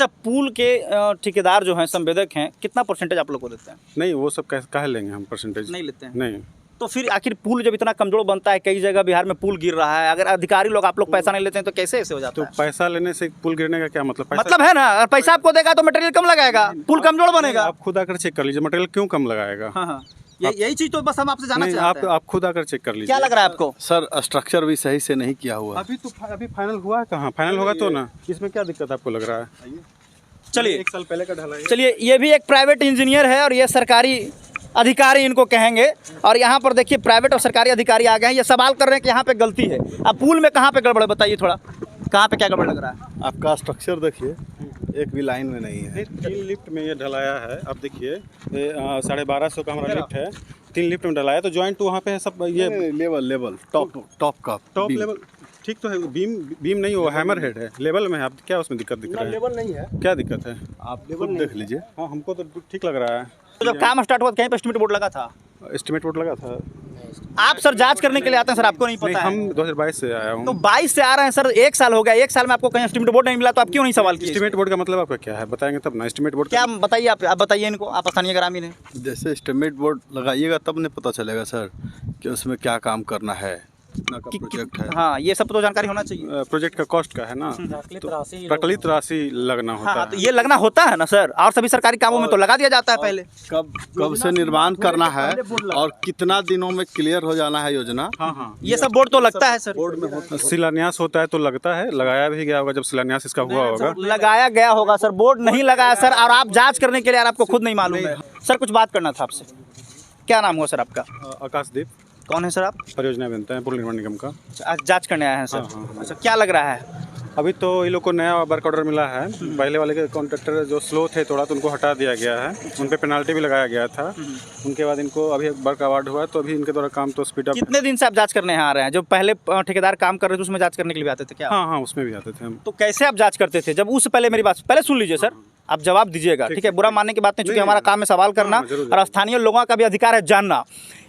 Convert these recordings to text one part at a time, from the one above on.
अच्छा, पुल के ठेकेदार जो हैं, संवेदक हैं, कितना परसेंटेज आप लोग को देते हैं? नहीं, वो सब काहे लेंगे हम परसेंटेज? नहीं लेते हैं। नहीं। तो फिर आखिर पुल जब इतना कमजोर बनता है, कई जगह बिहार में पुल गिर रहा है, अगर अधिकारी लोग आप लोग पैसा नहीं लेते हैं तो कैसे ऐसे हो जाता तो है? पैसा लेने से पुल गिरने का क्या मतलब? मतलब है ना, अगर पैसा आपको देगा तो मटेरियल कम लगाएगा, पुल कमजोर बनेगा। आप खुद आकर चेक कर लीजिए, मटेरियल क्यों कम लगाएगा? हाँ, यही चीज तो बस हम आपसे जानना नहीं, चाहते हैं। आप खुद आकर चेक कर लीजिए। क्या लग रहा है आपको? सर स्ट्रक्चर भी सही से नहीं किया हुआ। अभी फाइनल हुआ है कहाँ? फाइनल होगा तो ना, इसमें क्या दिक्कत आपको लग रहा है? चलिए, 1 साल पहले का ढला है। चलिए, ये भी एक प्राइवेट इंजीनियर है और ये सरकारी अधिकारी इनको कहेंगे। और यहाँ पर देखिए प्राइवेट और सरकारी अधिकारी आ गए हैं, ये सवाल कर रहे हैं कि यहाँ पे गलती है। अब पुल में कहाँ पे गड़बड़ है बताइए, थोड़ा कहाँ पे क्या गड़बड़ लग रहा है? आपका स्ट्रक्चर देखिए, एक भी लाइन में नहीं है। 3 लिफ्ट में ये ढलाया है। अब देखिए 1250 का हमारा लिफ्ट है, 3 लिफ्ट में ढलाया, तो जॉइंट तो वहाँ पे है सब। ये लेवल टॉप लेवल ठीक तो है। बीम नहीं, वो हैमर हेड है, लेवल में है। आप क्या उसमें दिक्कत दिख रहा है? लेवल नहीं है, क्या दिक्कत है? आप लेवल देख लीजिए। हाँ, हमको तो ठीक लग रहा है। तो जब काम स्टार्ट हुआ कहीं पे एस्टिमेट बोर्ड लगा था? एस्टिमेट बोर्ड लगा था। आप सर जांच करने के लिए आते हैं सर, आपको नहीं नहीं, पता है? हम 2022 से आया हूँ। तो 22 से आ रहे हैं सर, 1 साल हो गया, 1 साल में आपको कहीं एस्टिमेट बोर्ड नहीं मिला, तो आप क्यों नहीं सवाल किए? एस्टिमेट बोर्ड का मतलब आपका क्या है, बताएंगे तब ना। एस्टिमेट बोर्ड क्या बताइए, आप बताइए इनको, आप स्थानीय ग्रामीण हैं। जैसे एस्टिमेट बोर्ड लगाइएगा तब नहीं पता चलेगा सर कि उसमें क्या काम करना है, कितना का प्रोजेक्ट है। हाँ, ये सब तो जानकारी होना चाहिए। प्रोजेक्ट का कॉस्ट का है ना, तो प्रकलित राशि लगना होता हाँ, है। तो ये लगना होता है ना सर, और सभी सरकारी कामों में तो लगा दिया जाता है पहले। कब से निर्माण करना है और कितना दिनों में क्लियर हो जाना है योजना। हाँ, ये सब बोर्ड तो लगता है सर। बोर्ड में होता शिलान्यास होता है तो लगता है, लगाया भी गया होगा जब शिलान्यास इसका हुआ होगा। लगाया गया होगा सर, बोर्ड नहीं लगाया सर, और आप जांच करने के लिए यार आपको खुद नहीं मालूम है। सर कुछ बात करना था आपसे, क्या नाम हुआ सर आपका? आकाशदीप। कौन है सर आप? परियोजना अभियंता है पुल निर्माण निगम का। आज जांच करने आए हैं सर? हाँ। अच्छा, क्या लग रहा है? अभी तो ये लोग को नया वर्क ऑर्डर मिला है। पहले वाले के कॉन्ट्रैक्टर जो स्लो थे थोड़ा, तो उनको हटा दिया गया है, उन पे पेनाल्टी भी लगाया गया था। उनके बाद इनको अभी वर्क अवार्ड हुआ, तो अभी इनके द्वारा काम तो स्पीड अप। कितने दिन से आप जांच करने यहाँ आ रहे हैं? जो पहले ठेकेदार काम कर रहे थे उसमें जांच करने के लिए भी आते थे क्या? हाँ, उसमें भी आते थे हम। तो कैसे आप जांच करते थे? जब उससे पहले मेरी बात पहले सुन लीजिए सर, आप जवाब दीजिएगा, ठीक है? बुरा मानने की बात नहीं, चूंकि हमारा काम है सवाल करना, और स्थानीय लोगों का भी अधिकार है जानना।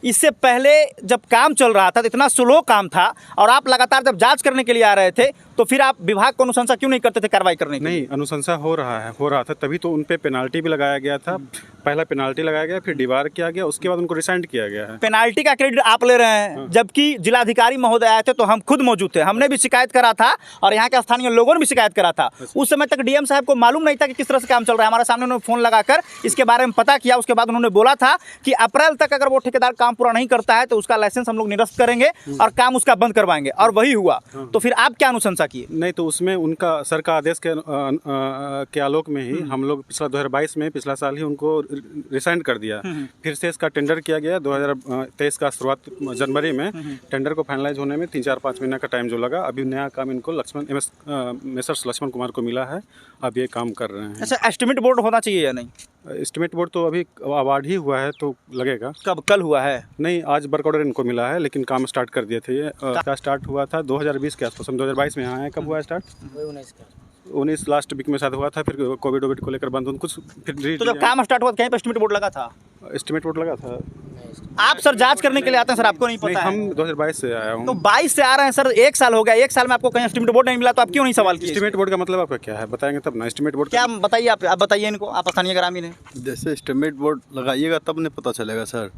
इससे पहले जब काम चल रहा था तो इतना स्लो काम था, और आप लगातार जब जांच करने के लिए आ रहे थे, तो फिर आप विभाग को अनुशंसा क्यों नहीं करते थे कार्रवाई करने की? नहीं, अनुशंसा हो रहा था, तभी तो उन पे पेनाल्टी भी लगाया गया था। पहला पेनाल्टी लगाया गया, फिर डिबार किया गया, उसके बाद उनको रिसाइंड किया गया है। पेनाल्टी का क्रेडिट आप ले रहे हैं, जबकि जिलाधिकारी महोदय आए थे तो हम खुद मौजूद थे, हमने भी शिकायत करा था और यहाँ के स्थानीय लोगों ने भी शिकायत करा था। उस समय तक डीएम साहब को मालूम नहीं था कि किस तरह से काम चल रहा है। हमारे सामने उन्होंने फोन लगाकर इसके बारे में पता किया, उसके बाद उन्होंने बोला था कि अप्रैल तक अगर वो ठेकेदार काम पूरा नहीं करता है तो उसका लाइसेंस हम लोग निरस्त करेंगे और काम उसका बंद करवाएंगे, और वही हुआ। तो फिर आप क्या अनुशंसा किए? नहीं, तो उसमें उनका सर का आदेश के आलोक में ही हम लोग पिछला 2022 में, पिछला साल ही उनको रिसाइंड कर दिया। फिर से इसका टेंडर किया गया 2023 का शुरुआत जनवरी में। टेंडर को फाइनलाइज होने में 3-4-5 महीने का टाइम जो लगा। अभी नया काम इनको मेसर्स लक्ष्मण कुमार को मिला है, अब ये काम कर रहे हैं। अच्छा, एस्टिमेट बोर्ड होना चाहिए या नहीं? एस्टिमेट बोर्ड तो अभी अवार्ड ही हुआ है, तो लगेगा। कब? कल हुआ है? नहीं, आज वर्क ऑर्डर इनको मिला है, लेकिन काम स्टार्ट कर दिए थे। ये क्या स्टार्ट हुआ था 2020 के आसपास, हम 2022 में यहाँ आए। कब हुआ स्टार्ट? 19 लास्ट वीक में शायद हुआ था, फिर कोविड को लेकर बंद कुछ। फिर तो जब काम स्टार्ट हुआ कहीं पे एस्टिमेट बोर्ड लगा था? एस्टिमेट बोर्ड लगा था। आप सर जांच करने के लिए आते हैं सर, आपको नहीं पता है? हम 2022 से आया हूँ। तो 22 से आ रहे हैं सर, 1 साल हो गया, 1 साल में आपको कहीं एस्टिमेट बोर्ड नहीं मिला, तो आप क्यों नहीं सवाल किए? एस्टिमेट बोर्ड का मतलब आपका क्या है, बताएंगे तब ना। एस्टिमेट बोर्ड क्या बताइए, आप बताइए इनको, आप स्थानीय ग्रामीण हैं। जैसे एस्टिमेट बोर्ड लगाइएगा तब नहीं पता चलेगा सर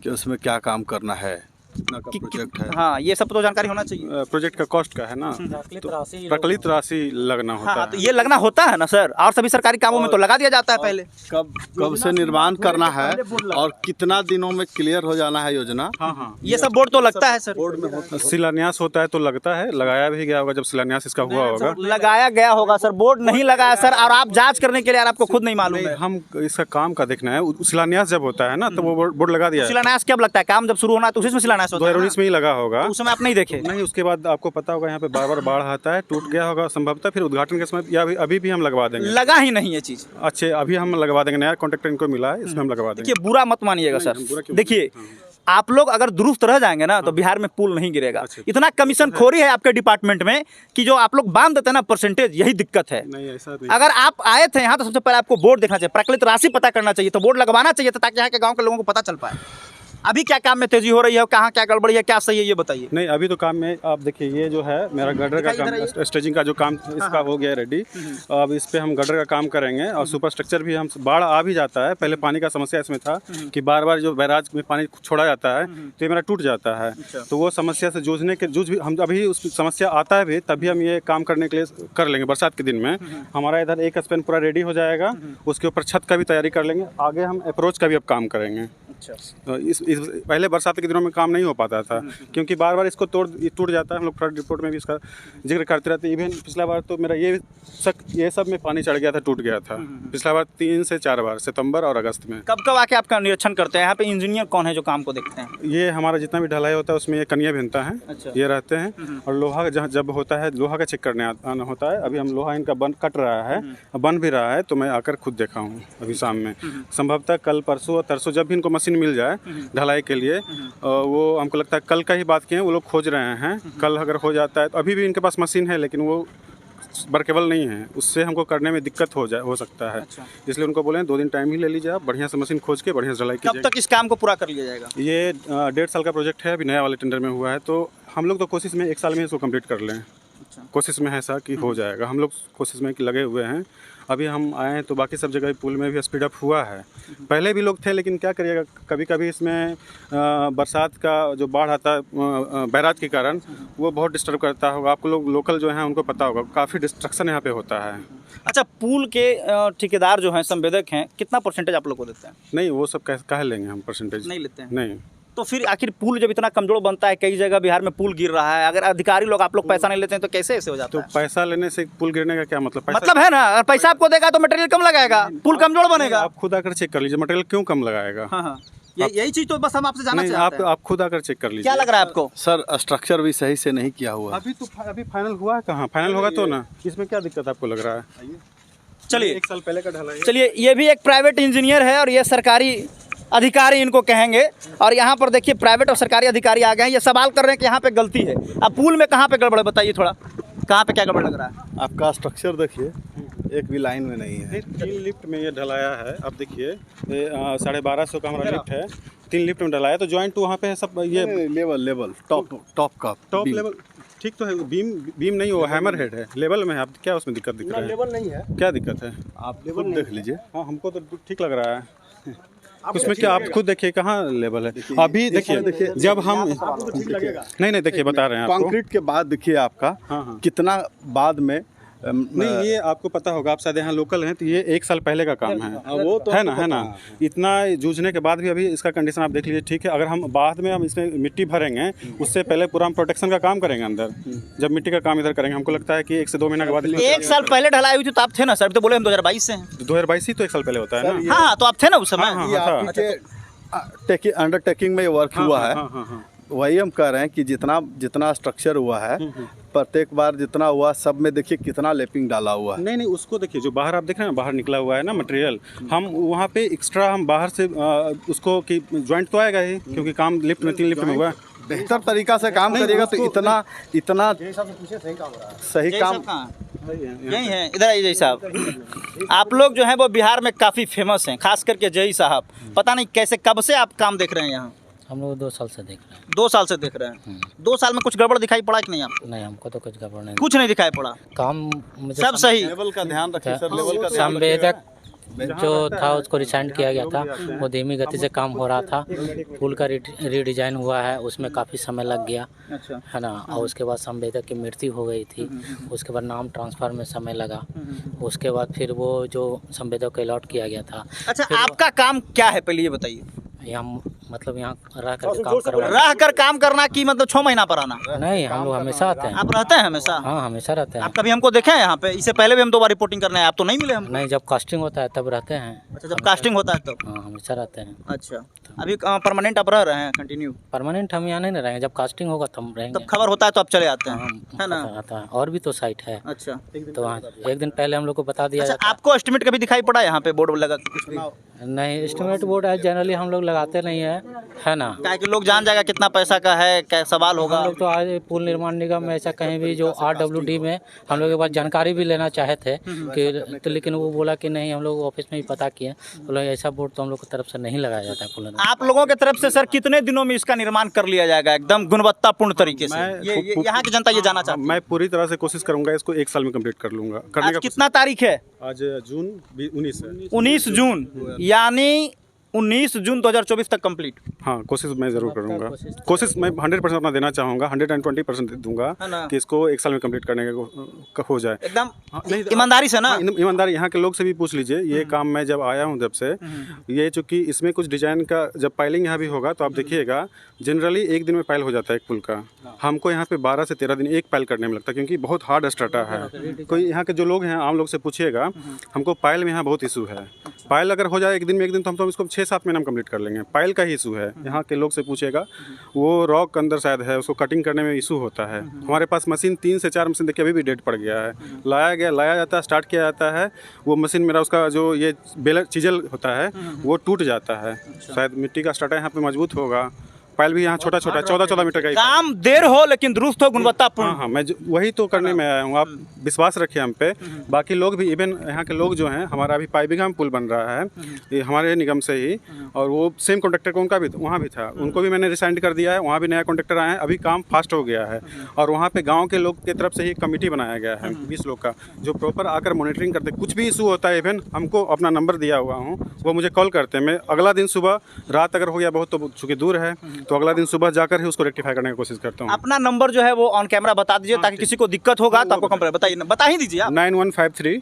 कि उसमें क्या काम करना है, कितना का प्रोजेक्ट है। हाँ, ये सब तो जानकारी होना चाहिए। प्रोजेक्ट का कॉस्ट का है ना, तो प्रकलित राशि लगना होता हाँ, है। तो ये लगना होता है ना सर, और सभी सरकारी कामों में तो लगा दिया जाता है पहले। कब से निर्माण करना है और कितना दिनों में क्लियर हो जाना है योजना। हाँ, ये सब बोर्ड तो लगता है सर। बोर्ड में होता शिलान्यास होता है तो लगता है, लगाया भी गया होगा जब शिलान्यास इसका हुआ होगा। लगाया गया होगा सर, बोर्ड नहीं लगाया सर, और आप जांच करने के लिए यार आपको खुद नहीं मालूम है। हम इसका काम का देखना है। शिलान्यास जब होता है ना, तो वो बोर्ड लगा दिया है। शिलान्यास कब लगता है? काम जब शुरू होना है तो उसी में शिलान्यास होता है ना? 2019 में ही लगा होगा। उस समय आप नहीं देखे? नहीं, उसके बाद आपको पता होगा यहाँ पे बार बाढ़ आता है, टूट गया होगा संभवतः, फिर उद्घाटन के समय या अभी भी हम लगवा देंगे। लगा ही नहीं ये चीज। अच्छे, अभी हम लगवा देंगे, नया कॉन्ट्रैक्टर इनको मिला है, इसमें हम लगवा देंगे। देखिए, बुरा मत मानिएगा सर, देखिए आप लोग अगर दुरुस्त रह जाएंगे ना तो बिहार में पुल नहीं गिरेगा। इतना कमीशन खोरी है आपके डिपार्टमेंट में कि जो आप लोग बांध देते हैं ना परसेंटेज, यही दिक्कत है। नहीं, ऐसा नहीं। अगर आप आए थे यहाँ तो सबसे पहले आपको बोर्ड देखना चाहिए, प्रकलित राशि पता करना चाहिए, तो बोर्ड लगवाना चाहिए था ताकि यहाँ के गाँव के लोगों को पता चल पाए। अभी क्या काम में तेजी हो रही है, कहाँ क्या गड़बड़ी है, क्या सही है, ये बताइए। नहीं, अभी तो काम में आप देखिए, ये जो है मेरा गटर का काम, स्टेजिंग का जो काम इसका हो गया रेडी। अब इस पे हम गटर का काम करेंगे और सुपर स्ट्रक्चर भी हम, बाढ़ आ भी जाता है, पहले पानी का समस्या इसमें था कि बार बार जो बैराज में पानी छोड़ा जाता है तो ये मेरा टूट जाता है। तो वो समस्या से जूझ भी हम, अभी उस समस्या आता है भी तभी हम ये काम करने के लिए कर लेंगे। बरसात के दिन में हमारा इधर एक स्पैन पूरा रेडी हो जाएगा, उसके ऊपर छत का भी तैयारी कर लेंगे, आगे हम अप्रोच का भी अब काम करेंगे। तो इस पहले बरसात के दिनों में काम नहीं हो पाता था क्योंकि बार बार इसको टूट जाता है। हम लोग फ्लड रिपोर्ट में भी इसका जिक्र करते रहते हैं। इवन पिछला बार तो मेरा ये सब में पानी चढ़ गया था, टूट गया था पिछला बार 3 से 4 बार, सितंबर और अगस्त में। कब कब आके आपका निरीक्षण करते हैं? यहाँ पे इंजीनियर कौन है जो काम को देखते हैं? ये हमारा जितना भी ढलाई होता है उसमें ये कन्या भिनता है। अच्छा। ये रहते हैं और लोहा जहाँ जब होता है लोहा का चेक करने आना होता है। अभी हम लोहा इनका बन कट रहा है, बन भी रहा है, तो मैं आकर खुद देखा हूँ अभी शाम में। संभवतः कल परसों और तरसों जब भी इनको मशीन मिल जाए ढलाई के लिए, वो हमको लगता है कल का ही बात किए हैं, वो लोग खोज रहे हैं। कल अगर हो जाता है तो अभी भी इनके पास मशीन है लेकिन वो वर्केबल नहीं है, उससे हमको करने में दिक्कत हो सकता है। अच्छा। इसलिए उनको बोले 2 दिन टाइम ही ले लीजिए आप, बढ़िया से मशीन खोज के बढ़िया से ढलाई कब कीजिए। तक इस काम को पूरा कर लिया जाएगा? ये 1.5 साल का प्रोजेक्ट है, अभी नया वाले टेंडर में हुआ है, तो हम लोग तो कोशिश में 1 साल में इसको कंप्लीट कर लें। कोशिश में है ऐसा कि हो जाएगा, हम लोग कोशिश में लगे हुए हैं। अभी हम आए हैं तो बाकी सब जगह पुल में भी स्पीड अप हुआ है। पहले भी लोग थे लेकिन क्या करिएगा, कभी कभी इसमें बरसात का जो बाढ़ आता है बैराज के कारण, वो बहुत डिस्टर्ब करता होगा। आपको लोग लोकल जो हैं उनको पता होगा, काफ़ी डिस्ट्रक्शन यहाँ पे होता है। अच्छा, पुल के ठेकेदार जो हैं, संवेदक हैं, कितना परसेंटेज आप लोग को देते हैं? नहीं, वो सब कह लेंगे हम परसेंटेज नहीं लेते हैं। नहीं। तो फिर आखिर पुल जब इतना कमजोर बनता है, कई जगह बिहार में पुल गिर रहा है, अगर अधिकारी लोग आप लोग पैसा नहीं लेते हैं तो कैसे ऐसे हो जाता तो है? पैसा लेने से पुल गिरने का क्या मतलब? मतलब है ना, अगर पैसा आपको देगा तो मटेरियल कम लगाएगा, पुल कमजोर बनेगा। आप खुद आकर चेक कर लीजिए मटेरियल क्यों कम लगाएगा। हाँ हाँ, यही चीज तो बस हम आपसे जानना नहीं, चाहते हैं। आप खुद आकर चेक कर लीजिए। क्या लग रहा है आपको? सर स्ट्रक्चर भी सही से नहीं किया हुआ। अभी फाइनल हुआ है कहाँ? फाइनल होगा तो ना, इसमें क्या दिक्कत आपको लग रहा है? चलिए 1 साल पहले का ढलाई है। चलिए, ये भी एक प्राइवेट इंजीनियर है और ये सरकारी अधिकारी इनको कहेंगे। और यहाँ पर देखिए प्राइवेट और सरकारी अधिकारी आ गए हैं, ये सवाल कर रहे हैं कि यहाँ पे गलती है। अब पुल में कहाँ पे गड़बड़ है बताइए, थोड़ा कहाँ पे क्या गड़बड़ लग रहा है? आपका स्ट्रक्चर देखिए, एक भी लाइन में नहीं है। 3 लिफ्ट में ये ढलाया है। अब देखिए 1250 का हमारा लिफ्ट है, 3 लिफ्ट में ढलाया, तो जॉइंट वहाँ पे है सब। ये लेवल टॉप लेवल ठीक तो है, बीम नहीं, वो हैमर हेड है, लेवल में है। आप क्या उसमें दिक्कत दिख रहा है? लेवल नहीं है, क्या दिक्कत है? आप लेवल देख लीजिए। हाँ, हमको तो ठीक लग रहा है। उसमें क्या, आप खुद देखिए कहाँ लेवल है। अभी देखिए जब हम नहीं देखिए बता रहे हैं आपको। कंक्रीट के बाद देखिए आपका हाँ। कितना बाद में नहीं, ये आपको पता होगा, आप शायद यहाँ लोकल हैं, तो ये 1 साल पहले का काम है। वो तो है ना। इतना जूझने के बाद भी अभी इसका कंडीशन आप देख लीजिए, ठीक है। अगर हम बाद में हम इसमें मिट्टी भरेंगे, उससे पहले पूरा हम प्रोटेक्शन का काम करेंगे अंदर। जब मिट्टी का काम इधर करेंगे, हमको लगता है कि 1 से 2 महीना के बाद। 1 साल पहले ढलाई हुई थी तो आप थे ना सर? तो बोले हम 2022 से हैं। 2022 ही तो 1 साल पहले होता है ना। हाँ, तो आप थे ना उस समय? अंडरटेकिंग में ये वर्क हुआ है। हाँ। वही हम कह रहे हैं कि जितना स्ट्रक्चर हुआ है, प्रत्येक बार जितना हुआ सब में देखिए कितना लेपिंग डाला हुआ है। नहीं, उसको देखिए, जो बाहर आप देख रहे हैं बाहर निकला हुआ है ना मटेरियल, हम वहाँ पे एक्स्ट्रा हम बाहर से उसको कि जॉइंट तो आएगा ही, क्योंकि काम लिफ्ट में 3 लिफ्ट में हुआ है। बेहतर तरीका से काम करिएगा तो इतना सही काम। यही है, इधर आइए जय साहब। आप लोग जो हैं वो बिहार में काफ़ी फेमस हैं, खास करके जय साहब। पता नहीं कैसे, कब से आप काम देख रहे हैं यहाँ? हम लोग 2 साल से देख रहे हैं। 2 साल से देख रहे हैं। 2 साल में कुछ गड़बड़ दिखाई पड़ा कि नहीं आपको? नहीं, हमको तो कुछ गड़बड़ नहीं, कुछ नहीं दिखाई पड़ा, काम मुझे सब सही। लेवल का ध्यान रखिए सर, लेवल का ध्यान संवेदक जो था उसको रिसाइंड किया गया था, वो धीमी गति से काम हो रहा था। पुल का रीडिजाइन हुआ है, उसमें काफ़ी समय लग गया। अच्छा। है ना। और उसके बाद संवेदक की मृत्यु हो गई थी, उसके बाद नाम ट्रांसफ़र में समय लगा। उसके बाद फिर वो जो संवेदक को अलॉट किया गया था। अच्छा, आपका काम क्या है पहले ये बताइए? यहाँ मतलब यहाँ रह कर काम करवा। रह कर काम करना कि मतलब 6 महीना पर आना? नहीं, हम लोग हमेशा आते हैं। आप रहते हैं हमेशा? हाँ, हमेशा रहते हैं। आप कभी हमको देखे हैं यहाँ पे? इससे पहले भी हम 2 बार रिपोर्टिंग करने आए, आप तो नहीं मिले हम? नहीं, जब कास्टिंग होता है तब रहते हैं। अच्छा, जब कास्टिंग होता है तब? हाँ, हमेशा रहते हैं। अच्छा, अभी परमानेंट आप रह रहे हैं कंटिन्यू? परमानेंट हम यहाँ नहीं रहेंगे, जब कास्टिंग होगा तो हम रहेंगे। तब खबर होता है तो आप चले आते हैं, हाँ, है ना? आता है। और भी तो साइट है। अच्छा, तो वहाँ 1 दिन पहले हम लोग को बता दिया अच्छा, जाता है। आपको एस्टिमेट कभी दिखाई पड़ा यहाँ पे बोर्ड लगा कुछ भी? नहीं, एस्टिमेट बोर्ड है जनरली हम लोग लगाते नहीं है ना। क्या कि लोग जान जाएगा कितना पैसा का है, क्या सवाल होगा। हम लोग तो आज पुल निर्माण निगम में ऐसा कहीं भी जो RWD में हम लोग के पास जानकारी भी लेना चाहे थे कि, तो लेकिन वो बोला कि नहीं, हम लोग ऑफिस में ही पता किए, बोला ऐसा बोर्ड तो हम लोग की तरफ से नहीं लगाया जाता है पुल निर्माण। आप लोगों की तरफ से सर कितने दिनों में इसका निर्माण कर लिया जाएगा एकदम गुणवत्तापूर्ण तरीके से? ये यहाँ की जनता ये जानना चाहती है। मैं पूरी तरह से कोशिश करूंगा इसको 1 साल में कंप्लीट कर लूंगा। करने आज का कितना तारीख है? आज जून 19 है। 19 जून, यानी 19 जून 2024 तक कंप्लीट। हाँ, कोशिश मैं जरूर करूंगा। कोशिश मैं 100% अपना देना चाहूँगा, 120% दूंगा है ना? कि इसको 1 साल में कंप्लीट करने का हो जाए एकदम नहीं, ईमानदारी से ना। ईमानदारी यहाँ के लोग से भी पूछ लीजिए। ये काम मैं जब आया हूँ जब से, ये चूँकि इसमें कुछ डिजाइन का जब पाइलिंग यहाँ भी होगा तो आप देखिएगा जनरली 1 दिन में पाइल हो जाता है एक पुल का। हमको यहाँ पे 12 से 13 दिन एक पाइल करने में लगता है, क्योंकि बहुत हार्ड स्ट्राटा है। कोई यहाँ के जो लोग हैं आम लोग से पूछिएगा, हमको पाइल में यहाँ बहुत इशू है। पाइल अगर हो जाए 1 दिन में 1 दिन तो हम तो इसको 6-7 महीना में कंप्लीट कर लेंगे। पाइल का ही इशू है। यहाँ के लोग से पूछेगा, वो रॉक अंदर शायद है, उसको कटिंग करने में इशू होता है। हमारे पास मशीन 3 से 4 मशीन देखिए अभी भी डेट पड़ गया है। लाया जाता है, स्टार्ट किया जाता है, वो मशीन मेरा उसका जो ये बेलर चीजल होता है वो टूट जाता है। शायद मिट्टी का स्टार्टर यहाँ पे मजबूत होगा। पाइल भी यहाँ छोटा 14 मीटर का ही। काम देर हो लेकिन दुरुस्त हो, गुणवत्तापूर्ण। हाँ, मैं वही तो करने में आया हूँ। आप विश्वास रखिए हम पे। बाकी लोग भी, इवन यहाँ के लोग जो हैं, हमारा अभी पाइबिंगा में पुल बन रहा है ये हमारे निगम से ही, और वो सेम कॉन्ट्रैक्टर को उनका भी वहाँ भी था, उनको भी मैंने रिसाइंड कर दिया है। वहाँ भी नया कॉन्ट्रैक्टर आए हैं, अभी काम फास्ट हो गया है। और वहाँ पे गाँव के लोग की तरफ से ही कमेटी बनाया गया है 20 लोग का, जो प्रॉपर आकर मॉनिटरिंग करते हैं। कुछ भी इशू होता है, इवन हमको अपना नंबर दिया हुआ हूँ, वो मुझे कॉल करते हैं। मैं अगला दिन सुबह, रात अगर हो गया बहुत तो चूँकि दूर है तो अगला दिन सुबह जाकर ही उसको रेक्टिफाई करने की कोशिश करता हूँ। अपना नंबर जो है वो ऑन कैमरा बता दीजिए ताकि किसी को दिक्कत होगा तो आपको कंप्लेंट बताइए, बता ही दीजिए आप। 9153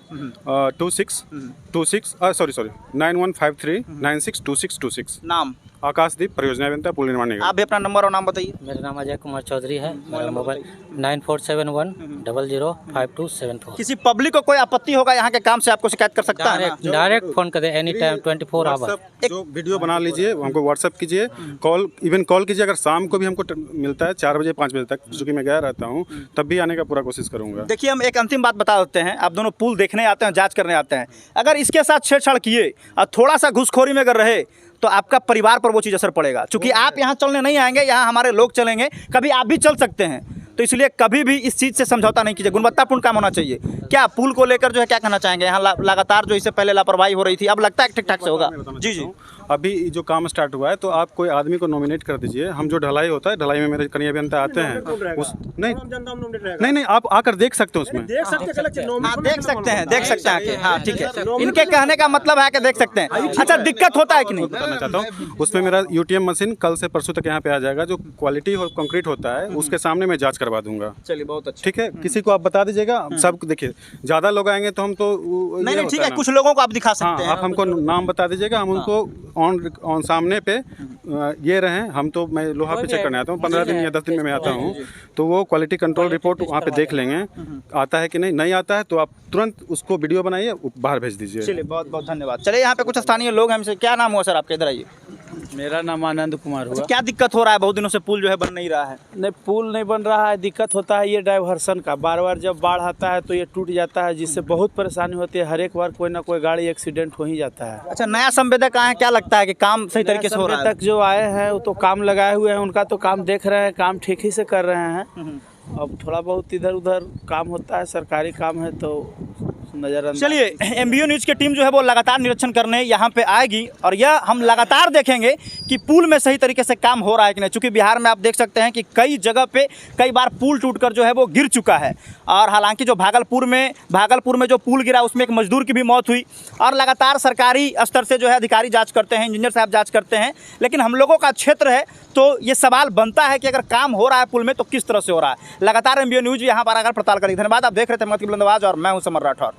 26 सॉरी 9153 962626। नाम आकाशदीप परियोजना अभियंता पुल निर्माण निगम। आप भी अपना नंबर और नाम बताइए। मेरा नाम अजय कुमार चौधरी है। मेरा मोबाइल 9471005274। किसी पब्लिक को कोई आपत्ति होगा यहाँ के काम से, आपको शिकायत कर सकता है ना? डायरेक्ट फोन कर दे, एनी टाइम 24 आवर। जो वीडियो बना लीजिए, हमको व्हाट्सएप कीजिए, इवन कॉल कीजिए। अगर शाम को भी हमको मिलता है 4 बजे 5 बजे तक, चूँकि मैं गया रहता हूँ, तब भी आने का पूरा कोशिश करूँगा। देखिए, हम एक अंतिम बात बता देते हैं। आप दोनों पुल देखने आते हैं, जांच करने आते हैं, अगर इसके साथ छेड़छाड़ किए और थोड़ा सा घुसखोरी में अगर रहे तो आपका परिवार पर वो चीज़ असर पड़ेगा। क्योंकि आप यहाँ चलने नहीं आएंगे, यहाँ हमारे लोग चलेंगे, कभी आप भी चल सकते हैं। तो इसलिए कभी भी इस चीज़ से समझौता नहीं कीजिए, गुणवत्तापूर्ण काम होना चाहिए। क्या पुल को लेकर जो है क्या कहना चाहेंगे? यहाँ लगातार जो इससे पहले लापरवाही हो रही थी, अब लगता है ठीक ठाक से होगा? जी जी। अभी जो काम स्टार्ट हुआ है तो आप कोई आदमी को नॉमिनेट कर दीजिए। हम जो ढलाई होता है, ढलाई में मेरे कनीय अभियंता आते हैं। नहीं, आप आकर देख सकते हैं उसमें। देख सकते हैं। हाँ, ठीक है। इनके कहने का मतलब है कि देख सकते हैं। अच्छा, दिक्कत होता है कि नहीं? बताना चाहता हूँ, उसमें मेरा UTM मशीन कल से परसों तक यहाँ पे आ जाएगा। जो क्वालिटी और कंक्रीट होता है उसके सामने मैं जांच करवा दूंगा। चलिए, बहुत अच्छा। ठीक है, किसी को आप बता दीजिएगा। सब देखिए, ज़्यादा लोग आएंगे तो हम तो नहीं, ठीक है, कुछ लोगों को आप दिखा सकते हैं। आप हमको नाम बता दीजिएगा, हम उनको ऑन सामने पे ये रहें। हम तो मैं लोहा पे चेक करने आता हूँ, 15 दिन या 10 दिन में मैं आता हूँ, तो वो क्वालिटी कंट्रोल रिपोर्ट वहाँ पे देख लेंगे आता है कि नहीं आता है तो आप तुरंत उसको वीडियो बनाइए, बाहर भेज दीजिए। चलिए, बहुत बहुत धन्यवाद। चलिए, यहाँ पे कुछ स्थानीय लोग हैं, हमसे क्या नाम हुआ सर आपके? इधर आइए। मेरा नाम आनंद कुमार हुआ। क्या दिक्कत हो रहा है? बहुत दिनों से पुल जो है बन नहीं रहा है। नहीं, पुल नहीं बन रहा है, दिक्कत होता है ये डाइवर्सन का। बार बार जब बाढ़ आता है तो ये टूट जाता है, जिससे बहुत परेशानी होती है। हर एक बार कोई ना कोई गाड़ी एक्सीडेंट हो ही जाता है। अच्छा, नया संवेदक आए हैं, क्या लगता है कि काम सही तरीके से हो रहा है? तक जो आए हैं वो तो काम लगाए हुए हैं, उनका तो काम देख रहे हैं, काम ठीक ही से कर रहे हैं। अब थोड़ा बहुत इधर उधर काम होता है, सरकारी काम है तो नजर। चलिए, MBO न्यूज़ की टीम जो है वो लगातार निरीक्षण करने यहाँ पे आएगी और यह हम लगातार देखेंगे कि पुल में सही तरीके से काम हो रहा है कि नहीं। चूँकि बिहार में आप देख सकते हैं कि कई जगह पे कई बार पुल टूटकर जो है वो गिर चुका है। और हालांकि जो भागलपुर में जो पुल गिरा उसमें एक मजदूर की भी मौत हुई। और लगातार सरकारी स्तर से जो है अधिकारी जाँच करते हैं, इंजीनियर साहब जाँच करते हैं, लेकिन हम लोगों का क्षेत्र है तो ये सवाल बनता है कि अगर काम हो रहा है पुल में तो किस तरह से हो रहा है। लगातार MBO न्यूज़ यहाँ पर आकर पड़ताल करेगी। धन्यवाद। आप देख रहे थे मती बुलंदवाज और मैं हूँ समर राठौर।